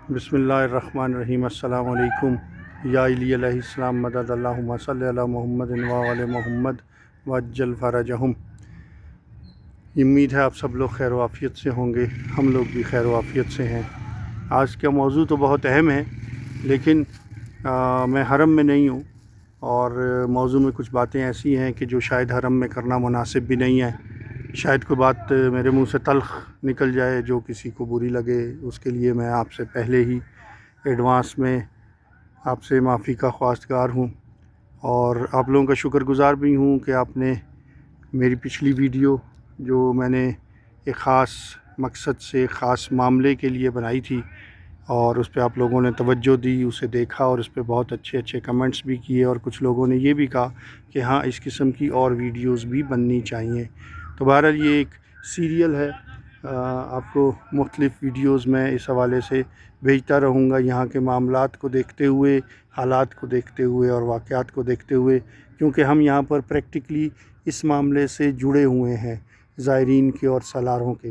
بسم اللہ الرحمن الرحیم۔ السلام علیکم۔ یا علی علیہ السلام مدد اللہم صلی علی محمد و علی محمد وعجل فرجہم۔ امید ہے آپ سب لوگ خیر و عافیت سے ہوں گے، ہم لوگ بھی خیر و عافیت سے ہیں۔ آج کا موضوع تو بہت اہم ہے، لیکن میں حرم میں نہیں ہوں، اور موضوع میں کچھ باتیں ایسی ہیں کہ جو شاید حرم میں کرنا مناسب بھی نہیں ہے۔ شاید کوئی بات میرے منہ سے تلخ نکل جائے جو کسی کو بری لگے، اس کے لیے میں آپ سے پہلے ہی ایڈوانس میں آپ سے معافی کا خواستگار ہوں، اور آپ لوگوں کا شکر گزار بھی ہوں کہ آپ نے میری پچھلی ویڈیو جو میں نے ایک خاص مقصد سے خاص معاملے کے لیے بنائی تھی، اور اس پہ آپ لوگوں نے توجہ دی، اسے دیکھا اور اس پہ بہت اچھے کمنٹس بھی کیے، اور کچھ لوگوں نے یہ بھی کہا کہ ہاں اس قسم کی اور ویڈیوز بھی بننی چاہیے۔ تو بہرحال یہ ایک سیریل ہے، آپ کو مختلف ویڈیوز میں اس حوالے سے بھیجتا رہوں گا، یہاں کے معاملات کو دیکھتے ہوئے، حالات کو دیکھتے ہوئے اور واقعات کو دیکھتے ہوئے، کیونکہ ہم یہاں پر پریکٹیکلی اس معاملے سے جڑے ہوئے ہیں، زائرین کے اور سالاروں کے۔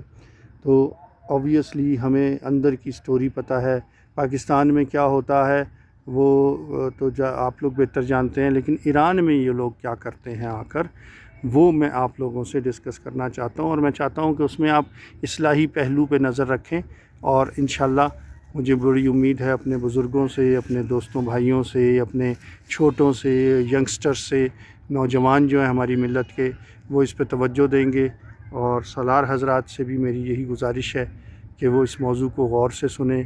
تو اوبویسلی ہمیں اندر کی سٹوری پتہ ہے، پاکستان میں کیا ہوتا ہے وہ تو آپ لوگ بہتر جانتے ہیں، لیکن ایران میں یہ لوگ کیا کرتے ہیں آ کر، وہ میں آپ لوگوں سے ڈسکس کرنا چاہتا ہوں، اور میں چاہتا ہوں کہ اس میں آپ اصلاحی پہلو پہ نظر رکھیں، اور انشاءاللہ مجھے بڑی امید ہے اپنے بزرگوں سے، اپنے دوستوں بھائیوں سے، اپنے چھوٹوں سے، ینگسٹر سے، نوجوان جو ہیں ہماری ملت کے، وہ اس پہ توجہ دیں گے، اور سالار حضرات سے بھی میری یہی گزارش ہے کہ وہ اس موضوع کو غور سے سنیں۔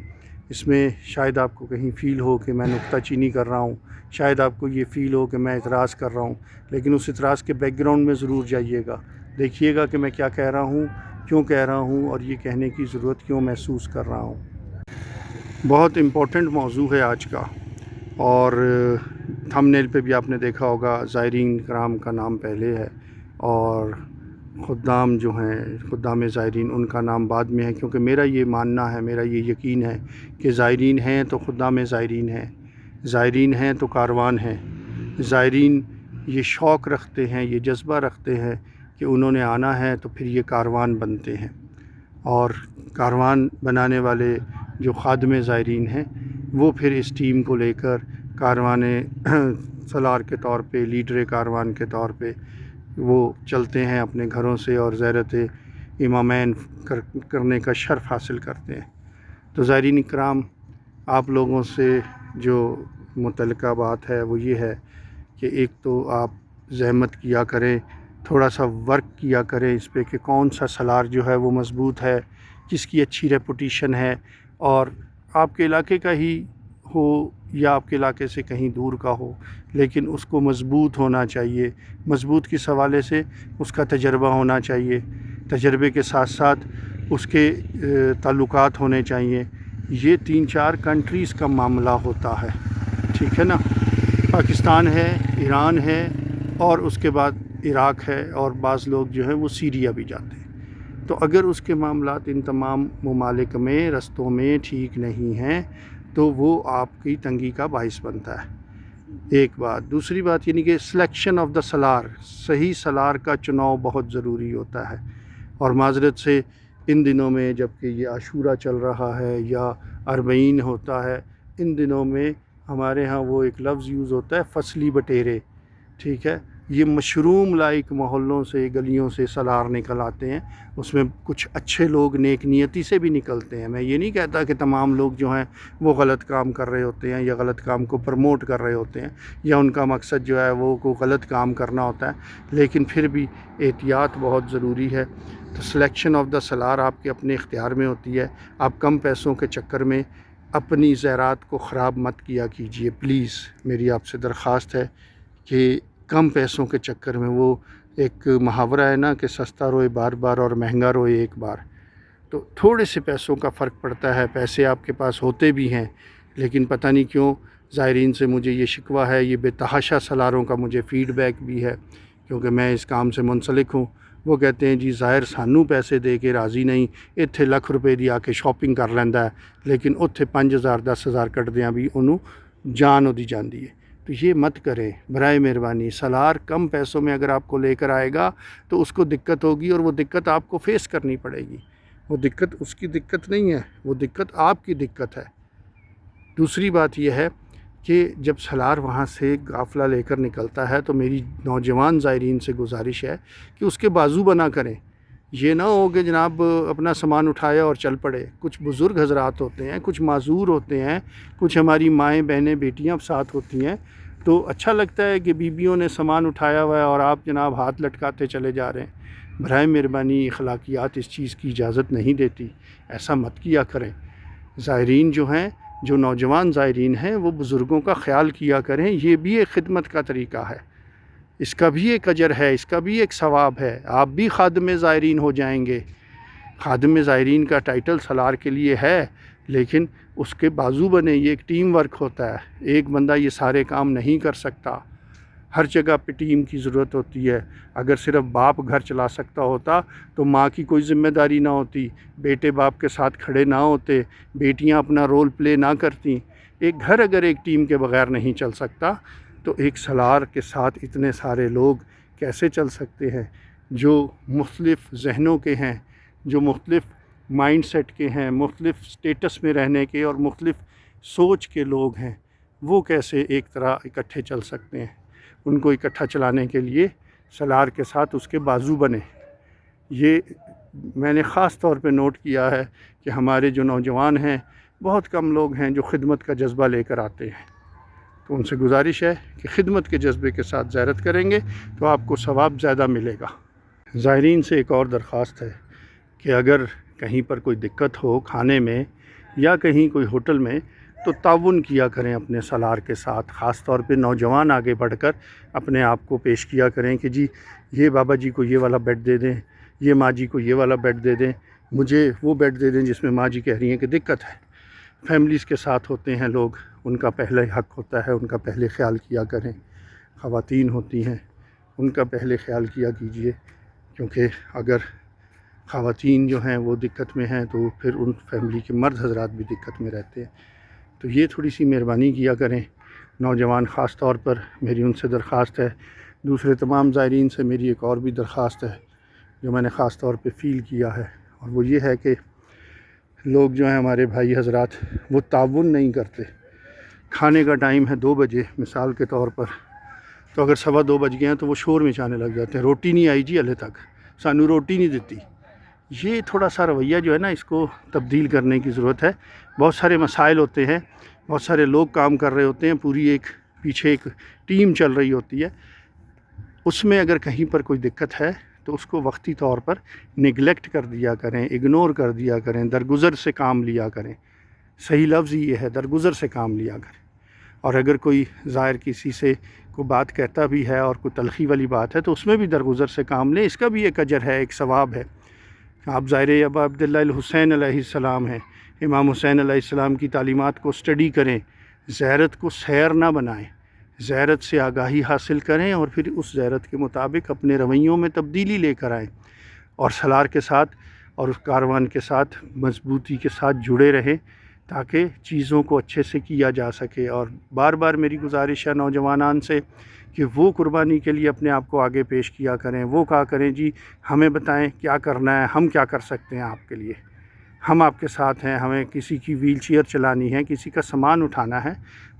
اس میں شاید آپ کو کہیں فیل ہو کہ میں نکتہ چینی کر رہا ہوں، شاید آپ کو یہ فیل ہو کہ میں اعتراض کر رہا ہوں، لیکن اس اعتراض کے بیک گراؤنڈ میں ضرور جائیے گا، دیکھیے گا کہ میں کیا کہہ رہا ہوں، کیوں کہہ رہا ہوں، اور یہ کہنے کی ضرورت کیوں محسوس کر رہا ہوں۔ بہت امپورٹنٹ موضوع ہے آج کا، اور تھمبنیل پہ بھی آپ نے دیکھا ہوگا زائرین کرام کا نام پہلے ہے، اور خدام جو ہیں، خدام زائرین، ان کا نام بعد میں ہے، کیونکہ میرا یہ ماننا ہے، میرا یہ یقین ہے کہ زائرین ہیں تو خدام زائرین ہیں، زائرین ہیں تو کاروان ہیں، زائرین یہ شوق رکھتے ہیں، یہ جذبہ رکھتے ہیں کہ انہوں نے آنا ہے تو پھر یہ کاروان بنتے ہیں، اور کاروان بنانے والے جو خادم زائرین ہیں وہ پھر اس ٹیم کو لے کر کاروان سالار کے طور پہ، لیڈر کاروان کے طور پہ وہ چلتے ہیں اپنے گھروں سے، اور زیارت امامین کرنے کا شرف حاصل کرتے ہیں۔ تو زائرین اکرام، آپ لوگوں سے جو متعلقہ بات ہے وہ یہ ہے کہ ایک تو آپ زحمت کیا کریں، تھوڑا سا ورک کیا کریں اس پہ کہ کون سا سالار جو ہے وہ مضبوط ہے، کس کی اچھی ریپوٹیشن ہے، اور آپ کے علاقے کا ہی ہو یا آپ کے علاقے سے کہیں دور کا ہو، لیکن اس کو مضبوط ہونا چاہیے۔ مضبوط کس حوالے سے؟ اس کا تجربہ ہونا چاہیے، تجربے کے ساتھ ساتھ اس کے تعلقات ہونے چاہیے۔ یہ 3-4 کنٹریز کا معاملہ ہوتا ہے، ٹھیک ہے نا؟ پاکستان ہے، ایران ہے، اور اس کے بعد عراق ہے، اور بعض لوگ جو ہیں وہ سیریا بھی جاتے ہیں۔ تو اگر اس کے معاملات ان تمام ممالک میں رستوں میں ٹھیک نہیں ہیں تو وہ آپ کی تنگی کا باعث بنتا ہے، ایک بات۔ دوسری بات یعنی کہ سلیکشن آف دا سالار، صحیح سالار کا چناؤ بہت ضروری ہوتا ہے، اور معذرت سے ان دنوں میں جب کہ یہ عاشورہ چل رہا ہے یا اربعین ہوتا ہے، ان دنوں میں ہمارے ہاں وہ ایک لفظ یوز ہوتا ہے فصلی بٹیرے، ٹھیک ہے؟ یہ مشروم لائق محلوں سے، گلیوں سے سالار نکل آتے ہیں، اس میں کچھ اچھے لوگ نیک نیتی سے بھی نکلتے ہیں۔ میں یہ نہیں کہتا کہ تمام لوگ جو ہیں وہ غلط کام کر رہے ہوتے ہیں یا غلط کام کو پروموٹ کر رہے ہوتے ہیں، یا ان کا مقصد جو ہے وہ کوئی غلط کام کرنا ہوتا ہے، لیکن پھر بھی احتیاط بہت ضروری ہے۔ تو سلیکشن آف دا سالار آپ کے اپنے اختیار میں ہوتی ہے، آپ کم پیسوں کے چکر میں اپنی زیورات کو خراب مت کیا کیجیے، پلیز میری آپ سے درخواست ہے کہ کم پیسوں کے چکر میں، وہ ایک محاورہ ہے نا کہ سستا روئے بار بار اور مہنگا روئے ایک بار، تو تھوڑے سے پیسوں کا فرق پڑتا ہے، پیسے آپ کے پاس ہوتے بھی ہیں، لیکن پتہ نہیں کیوں زائرین سے مجھے یہ شکوہ ہے، یہ بے تحاشا سالاروں کا مجھے فیڈ بیک بھی ہے، کیونکہ میں اس کام سے منسلک ہوں۔ وہ کہتے ہیں جی ظاہر سانوں پیسے دے کے راضی نہیں، اتھے لکھ روپے دی آ کے شاپنگ کر لیندہ ہے، لیکن اتھے 5,000 10,000 کٹ دیاں بھی انہوں جان ہو دی جاندی ہے۔ تو یہ مت کریں برائے مہربانی۔ سالار کم پیسوں میں اگر آپ کو لے کر آئے گا تو اس کو دقت ہوگی، اور وہ دقت آپ کو فیس کرنی پڑے گی۔ وہ دقت اس کی دقت نہیں ہے، وہ دقت آپ کی دقت ہے، دوسری بات یہ ہے کہ جب سالار وہاں سے قافلہ لے کر نکلتا ہے تو میری نوجوان زائرین سے گزارش ہے کہ اس کے بازو بنا کریں. یہ نہ ہو کہ جناب اپنا سامان اٹھایا اور چل پڑے. کچھ بزرگ حضرات ہوتے ہیں, کچھ معذور ہوتے ہیں, کچھ ہماری مائیں بہنیں بیٹیاں ساتھ ہوتی ہیں, تو اچھا لگتا ہے کہ بیویوں نے سامان اٹھایا ہوا ہے اور آپ جناب ہاتھ لٹکاتے چلے جا رہے ہیں. برائے مہربانی اخلاقیات اس چیز کی اجازت نہیں دیتی, ایسا مت کیا کریں. زائرین جو ہیں, جو نوجوان زائرین ہیں, وہ بزرگوں کا خیال کیا کریں. یہ بھی ایک خدمت کا طریقہ ہے, اس کا بھی ایک اجر ہے, اس کا بھی ایک ثواب ہے. آپ بھی خادم زائرین ہو جائیں گے. خادم زائرین کا ٹائٹل سالار کے لیے ہے, لیکن اس کے بازو بنے. یہ ایک ٹیم ورک ہوتا ہے, ایک بندہ یہ سارے کام نہیں کر سکتا. ہر جگہ پہ ٹیم کی ضرورت ہوتی ہے. اگر صرف باپ گھر چلا سکتا ہوتا تو ماں کی کوئی ذمہ داری نہ ہوتی, بیٹے باپ کے ساتھ کھڑے نہ ہوتے, بیٹیاں اپنا رول پلے نہ کرتیں. ایک گھر اگر ایک ٹیم کے بغیر نہیں چل سکتا تو ایک سالار کے ساتھ اتنے سارے لوگ کیسے چل سکتے ہیں, جو مختلف ذہنوں کے ہیں, جو مختلف مائنڈ سیٹ کے ہیں, مختلف سٹیٹس میں رہنے کے اور مختلف سوچ کے لوگ ہیں. وہ کیسے ایک طرح اکٹھے چل سکتے ہیں؟ ان کو اکٹھا چلانے کے لیے سالار کے ساتھ اس کے بازو بنے. یہ میں نے خاص طور پہ نوٹ کیا ہے کہ ہمارے جو نوجوان ہیں, بہت کم لوگ ہیں جو خدمت کا جذبہ لے کر آتے ہیں. تو ان سے گزارش ہے کہ خدمت کے جذبے کے ساتھ زیارت کریں گے تو آپ کو ثواب زیادہ ملے گا. زائرین سے ایک اور درخواست ہے کہ اگر کہیں پر کوئی دقت ہو کھانے میں یا کہیں کوئی ہوٹل میں, تو تعاون کیا کریں اپنے سالار کے ساتھ. خاص طور پہ نوجوان آگے بڑھ کر اپنے آپ کو پیش کیا کریں کہ جی یہ بابا جی کو یہ والا بیڈ دے دیں, یہ ماں جی کو یہ والا بیڈ دے دیں, مجھے وہ بیڈ دے دیں جس میں ماں جی کہہ رہی ہیں کہ دقت ہے. فیملیز کے ساتھ ہوتے ہیں لوگ, ان کا پہلے حق ہوتا ہے, ان کا پہلے خیال کیا کریں. خواتین ہوتی ہیں, ان کا پہلے خیال کیا کیجئے, کیونکہ اگر خواتین جو ہیں وہ دقت میں ہیں تو پھر ان فیملی کے مرد حضرات بھی دقت میں رہتے ہیں. تو یہ تھوڑی سی مہربانی کیا کریں. نوجوان خاص طور پر میری ان سے درخواست ہے. دوسرے تمام زائرین سے میری ایک اور بھی درخواست ہے جو میں نے خاص طور پہ فیل کیا ہے, اور وہ یہ ہے کہ لوگ جو ہیں ہمارے بھائی حضرات وہ تعاون نہیں کرتے. کھانے کا ٹائم ہے 2 بجے مثال کے طور پر, تو اگر 2:15 بج گئے ہیں تو وہ شور مچانے لگ جاتے ہیں, روٹی نہیں آئی جی ہلے تک, سانو روٹی نہیں دیتی. یہ تھوڑا سا رویہ جو ہے نا, اس کو تبدیل کرنے کی ضرورت ہے. بہت سارے مسائل ہوتے ہیں, بہت سارے لوگ کام کر رہے ہوتے ہیں, پوری ایک پیچھے ایک ٹیم چل رہی ہوتی ہے. اس میں اگر کہیں پر کوئی دقت ہے تو اس کو وقتی طور پر نگلیکٹ کر دیا کریں, اگنور کر دیا کریں, درگزر سے کام لیا کریں. صحیح لفظ یہ ہے, درگزر سے کام لیا کریں. اور اگر کوئی زائر کسی سے کوئی بات کہتا بھی ہے اور کوئی تلخی والی بات ہے تو اس میں بھی درگزر سے کام لیں. اس کا بھی ایک اجر ہے, ایک ثواب ہے. آپ زائر ابا عبداللہ الحسین علیہ السلام ہیں, امام حسین علیہ السلام کی تعلیمات کو اسٹڈی کریں. زیارت کو سیر نہ بنائیں, زیارت سے آگاہی حاصل کریں اور پھر اس زیارت کے مطابق اپنے رویوں میں تبدیلی لے کر آئیں, اور سالار کے ساتھ اور اس کاروان کے ساتھ مضبوطی کے ساتھ جڑے رہیں تاکہ چیزوں کو اچھے سے کیا جا سکے. اور بار بار میری گزارش ہے نوجوانان سے کہ وہ قربانی کے لیے اپنے آپ کو آگے پیش کیا کریں. وہ کہا کریں جی ہمیں بتائیں کیا کرنا ہے, ہم کیا کر سکتے ہیں آپ کے لیے, ہم آپ کے ساتھ ہیں. ہمیں کسی کی ویل چیئر چلانی ہے, کسی کا سامان اٹھانا ہے,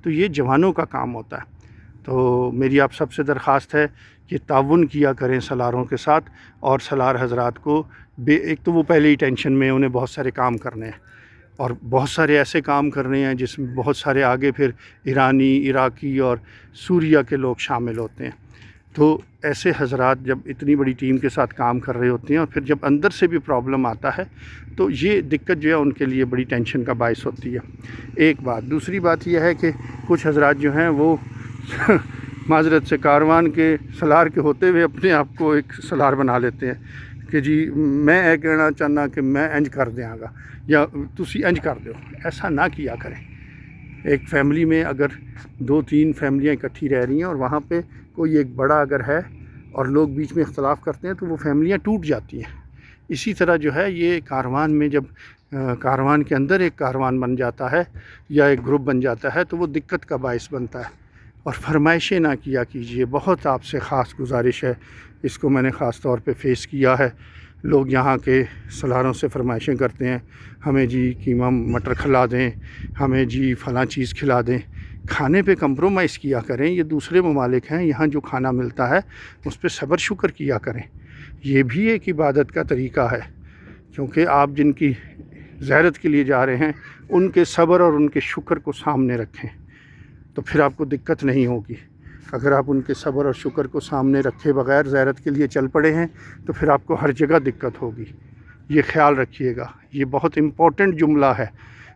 تو یہ جوانوں کا کام ہوتا ہے. تو میری آپ سب سے درخواست ہے کہ تعاون کیا کریں سالاروں کے ساتھ. اور سالار حضرات کو ایک تو وہ پہلے ہی ٹینشن میں, انہیں بہت سارے کام کرنے ہیں, اور بہت سارے ایسے کام کرنے ہیں جس میں بہت سارے آگے پھر ایرانی, عراقی اور سوریہ کے لوگ شامل ہوتے ہیں. تو ایسے حضرات جب اتنی بڑی ٹیم کے ساتھ کام کر رہے ہوتے ہیں اور پھر جب اندر سے بھی پرابلم آتا ہے تو یہ دقت جو ہے ان کے لیے بڑی ٹینشن کا باعث ہوتی ہے. ایک بات. دوسری بات یہ ہے کہ کچھ حضرات جو ہیں وہ معذرت سے کاروان کے سالار کے ہوتے ہوئے اپنے آپ کو ایک سالار بنا لیتے ہیں کہ جی میں یہ کہنا چاہنا کہ میں انج کر دیاں گا یا تسی انج کر دو. ایسا نہ کیا کریں. ایک فیملی میں اگر 2-3 فیملیاں اکٹھی رہ رہی ہیں اور وہاں پہ کوئی ایک بڑا اگر ہے اور لوگ بیچ میں اختلاف کرتے ہیں تو وہ فیملیاں ٹوٹ جاتی ہیں. اسی طرح جو ہے یہ کاروان میں جب کاروان کے اندر ایک کاروان بن جاتا ہے یا ایک گروپ بن جاتا ہے تو وہ دقت کا باعث بنتا ہے. اور فرمائشیں نہ کیا کیجیے. بہت آپ سے خاص گزارش ہے, اس کو میں نے خاص طور پہ فیس کیا ہے. لوگ یہاں کے سالاروں سے فرمائشیں کرتے ہیں، ہمیں جی قیمہ مٹر کھلا دیں، ہمیں جی فلاں چیز کھلا دیں۔ کھانے پہ کمپرومائز کیا کریں، یہ دوسرے ممالک ہیں، یہاں جو کھانا ملتا ہے اس پہ صبر شکر کیا کریں۔ یہ بھی ایک عبادت کا طریقہ ہے، کیونکہ آپ جن کی زیارت کے لیے جا رہے ہیں ان کے صبر اور ان کے شکر کو سامنے رکھیں، تو پھر آپ کو دقت نہیں ہوگی۔ اگر آپ ان کے صبر اور شکر کو سامنے رکھے بغیر زیارت کے لیے چل پڑے ہیں تو پھر آپ کو ہر جگہ دقت ہوگی۔ یہ خیال رکھیے گا، یہ بہت امپورٹنٹ جملہ ہے۔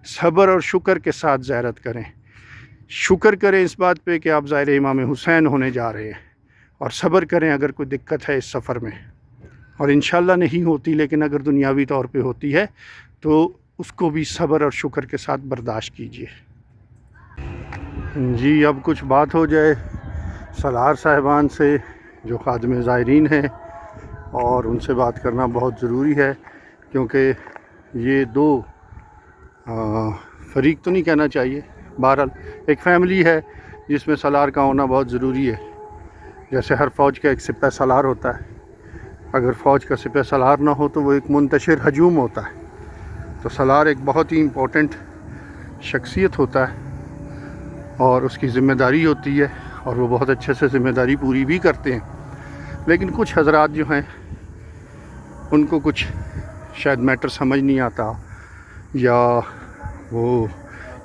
صبر اور شکر کے ساتھ زیارت کریں، شکر کریں اس بات پہ کہ آپ زائر امام حسین ہونے جا رہے ہیں، اور صبر کریں اگر کوئی دقت ہے اس سفر میں، اور انشاءاللہ نہیں ہوتی، لیکن اگر دنیاوی طور پہ ہوتی ہے تو اس کو بھی صبر اور شکر کے ساتھ برداشت کیجیے۔ جی اب کچھ بات ہو جائے سالار صاحبان سے جو خادم زائرین ہیں، اور ان سے بات کرنا بہت ضروری ہے، کیونکہ یہ دو فریق تو نہیں کہنا چاہیے، بہرحال ایک فیملی ہے جس میں سالار کا ہونا بہت ضروری ہے۔ جیسے ہر فوج کا ایک سپہ سالار ہوتا ہے، اگر فوج کا سپہ سالار نہ ہو تو وہ ایک منتشر ہجوم ہوتا ہے۔ تو سالار ایک بہت ہی امپورٹنٹ شخصیت ہوتا ہے، اور اس کی ذمہ داری ہوتی ہے، اور وہ بہت اچھے سے ذمہ داری پوری بھی کرتے ہیں۔ لیکن کچھ حضرات جو ہیں ان کو کچھ شاید میٹر سمجھ نہیں آتا، یا وہ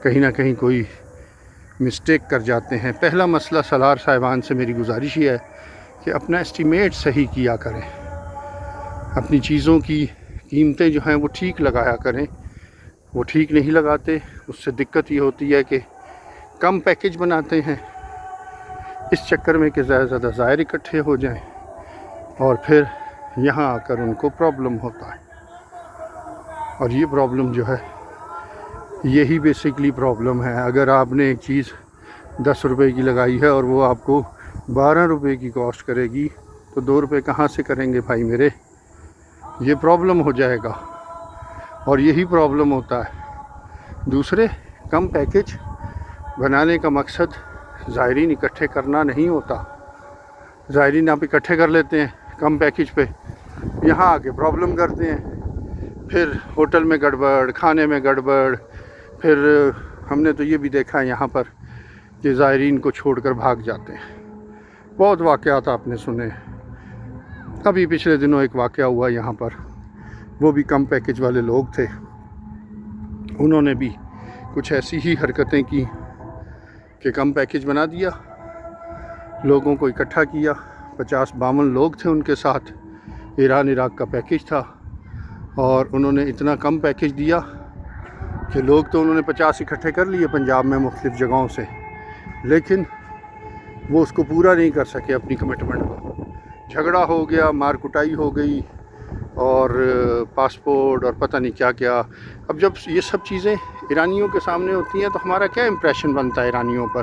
کہیں نہ کہیں کوئی مسٹیک کر جاتے ہیں۔ پہلا مسئلہ سالار صاحبان سے میری گزارش یہ ہے کہ اپنا اسٹیمیٹ صحیح کیا کریں، اپنی چیزوں کی قیمتیں جو ہیں وہ ٹھیک لگایا کریں۔ وہ ٹھیک نہیں لگاتے، اس سے دقت یہ ہوتی ہے کہ کم پیکج بناتے ہیں اس چکر میں کہ زیادہ زیادہ زائر اکٹھے ہو جائیں، اور پھر یہاں آ کر ان کو پرابلم ہوتا ہے۔ اور یہ پرابلم جو ہے، یہی بیسکلی پرابلم ہے۔ اگر آپ نے ایک چیز 10 روپے کی لگائی ہے اور وہ آپ کو 12 روپے کی کاسٹ کرے گی، تو 2 روپے کہاں سے کریں گے بھائی میرے؟ یہ پرابلم ہو جائے گا، اور یہی پرابلم ہوتا ہے۔ دوسرے، کم پیکج بنانے کا مقصد زائرین اکٹھے کرنا نہیں ہوتا۔ زائرین آپ اکٹھے کر لیتے ہیں کم پیکج پہ، یہاں آ کے پرابلم کرتے ہیں، پھر ہوٹل میں گڑبڑ، کھانے میں گڑبڑ، پھر ہم نے تو یہ بھی دیکھا ہے یہاں پر کہ زائرین کو چھوڑ کر بھاگ جاتے ہیں۔ بہت واقعات آپ نے سنے۔ ابھی پچھلے دنوں ایک واقعہ ہوا یہاں پر، وہ بھی کم پیکج والے لوگ تھے، انہوں نے بھی کچھ ایسی ہی حرکتیں کی کہ کم پیکج بنا دیا، لوگوں کو اکٹھا کیا، 50-52 لوگ تھے ان کے ساتھ، ایران عراق کا پیکج تھا، اور انہوں نے اتنا کم پیکج دیا کہ لوگ تو انہوں نے 50 اکٹھے کر لیے پنجاب میں مختلف جگہوں سے، لیکن وہ اس کو پورا نہیں کر سکے اپنی کمٹمنٹ کو۔ جھگڑا ہو گیا، مار کٹائی ہو گئی، اور پاسپورٹ اور پتہ نہیں کیا کیا۔ اب جب یہ سب چیزیں ایرانیوں کے سامنے ہوتی ہیں تو ہمارا کیا امپریشن بنتا ہے ایرانیوں پر؟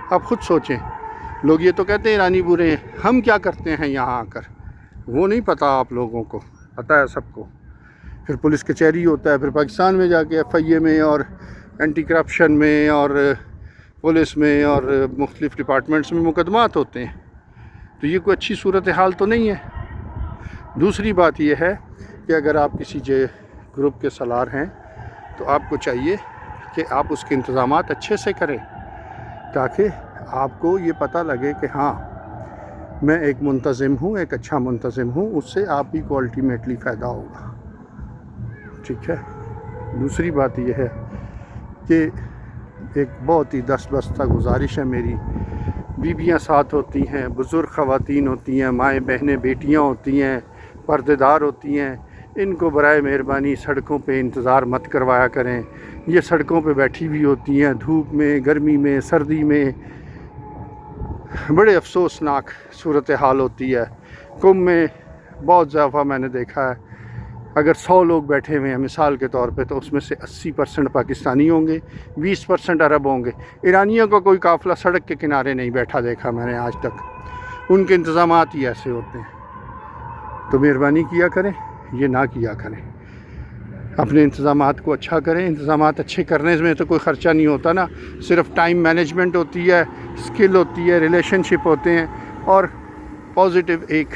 آپ خود سوچیں۔ لوگ یہ تو کہتے ہیں ایرانی برے ہیں، ہم کیا کرتے ہیں یہاں آ کر؟ وہ نہیں پتہ، آپ لوگوں کو پتہ ہے سب کو۔ پھر پولیس کچہری ہوتا ہے، پھر پاکستان میں جا کے FIA میں اور اینٹی کرپشن میں اور پولیس میں اور مختلف ڈپارٹمنٹس میں مقدمات ہوتے ہیں، تو یہ کوئی اچھی صورتحال تو نہیں ہے۔ دوسری بات یہ ہے کہ اگر آپ کسی گروپ کے سالار ہیں تو آپ کو چاہیے کہ آپ اس کے انتظامات اچھے سے کریں، تاکہ آپ کو یہ پتہ لگے کہ ہاں میں ایک منتظم ہوں، ایک اچھا منتظم ہوں، اس سے آپ ہی کو الٹیمیٹلی فائدہ ہوگا۔ ٹھیک ہے۔ دوسری بات یہ ہے کہ ایک بہت ہی دست بستہ گزارش ہے میری، بیویاں ساتھ ہوتی ہیں، بزرگ خواتین ہوتی ہیں، مائیں بہنیں بیٹیاں ہوتی ہیں، پردے دار ہوتی ہیں، ان کو برائے مہربانی سڑکوں پہ انتظار مت کروایا کریں۔ یہ سڑکوں پہ بیٹھی ہوئی ہوتی ہیں، دھوپ میں، گرمی میں، سردی میں، بڑے افسوسناک صورتحال ہوتی ہے۔ کم میں بہت دفعہ میں نے دیکھا ہے، اگر 100 لوگ بیٹھے ہوئے ہیں مثال کے طور پہ، تو اس میں سے 80% پاکستانی ہوں گے، 20% عرب ہوں گے۔ ایرانیوں کا کوئی قافلہ سڑک کے کنارے نہیں بیٹھا دیکھا میں نے آج تک، ان کے انتظامات ہی ایسے ہوتے ہیں۔ تو مہربانی کیا کریں، یہ نہ کیا کریں، اپنے انتظامات کو اچھا کریں۔ انتظامات اچھے کرنے میں تو کوئی خرچہ نہیں ہوتا نا، صرف ٹائم مینجمنٹ ہوتی ہے، اسکل ہوتی ہے، ریلیشن شپ ہوتے ہیں، اور پازیٹیو ایک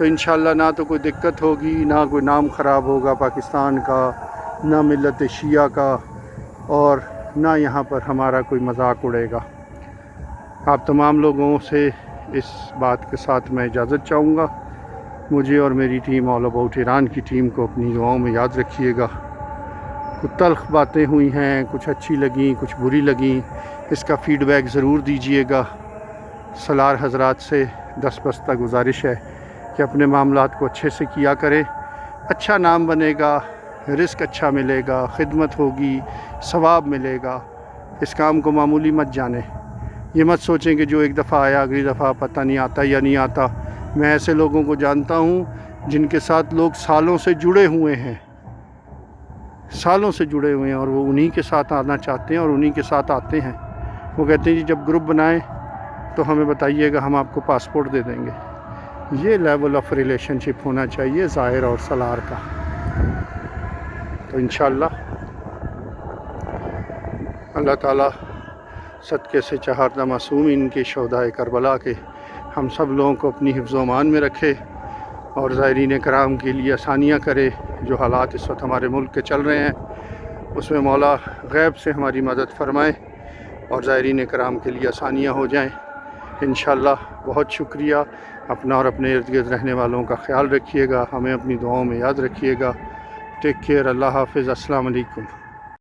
تو انشاءاللہ نہ تو کوئی دقت ہوگی، نہ کوئی نام خراب ہوگا پاکستان کا، نہ ملت شیعہ کا، اور نہ یہاں پر ہمارا کوئی مذاق اڑے گا۔ آپ تمام لوگوں سے اس بات کے ساتھ میں اجازت چاہوں گا، مجھے اور میری ٹیم آل اباؤٹ ایران کی ٹیم کو اپنی دعاؤں میں یاد رکھیے گا۔ کچھ تلخ باتیں ہوئی ہیں، کچھ اچھی لگیں، کچھ بری لگیں، اس کا فیڈ بیک ضرور دیجیے گا۔ سالار حضرات سے دستبستہ گزارش ہے کہ اپنے معاملات کو اچھے سے کیا کریں، اچھا نام بنے گا، رزق اچھا ملے گا، خدمت ہوگی، ثواب ملے گا۔ اس کام کو معمولی مت جانیں، یہ مت سوچیں کہ جو ایک دفعہ آیا اگلی دفعہ پتہ نہیں آتا یا نہیں آتا۔ میں ایسے لوگوں کو جانتا ہوں جن کے ساتھ لوگ سالوں سے جڑے ہوئے ہیں، سالوں سے جڑے ہوئے ہیں، اور وہ انہی کے ساتھ آنا چاہتے ہیں اور انہی کے ساتھ آتے ہیں۔ وہ کہتے ہیں جی جب گروپ بنائیں تو ہمیں بتائیے گا، ہم آپ کو پاسپورٹ دے دیں گے۔ یہ لیول آف ریلیشن شپ ہونا چاہیے ظاہر اور سالار کا۔ تو انشاءاللہ اللہ تعالیٰ صدقے سے چہاردہ معصومین کے شہدائے کربلا کے ہم سب لوگوں کو اپنی حفظ و امان میں رکھے، اور زائرین کرام کے لیے آسانیاں کرے۔ جو حالات اس وقت ہمارے ملک کے چل رہے ہیں اس میں مولا غیب سے ہماری مدد فرمائے اور زائرین کرام کے لیے آسانیاں ہو جائیں انشاءاللہ۔ بہت شکریہ، اپنا اور اپنے ارد گرد رہنے والوں کا خیال رکھیے گا، ہمیں اپنی دعاؤں میں یاد رکھیے گا۔ ٹیک کیئر، اللہ حافظ، السلام علیکم۔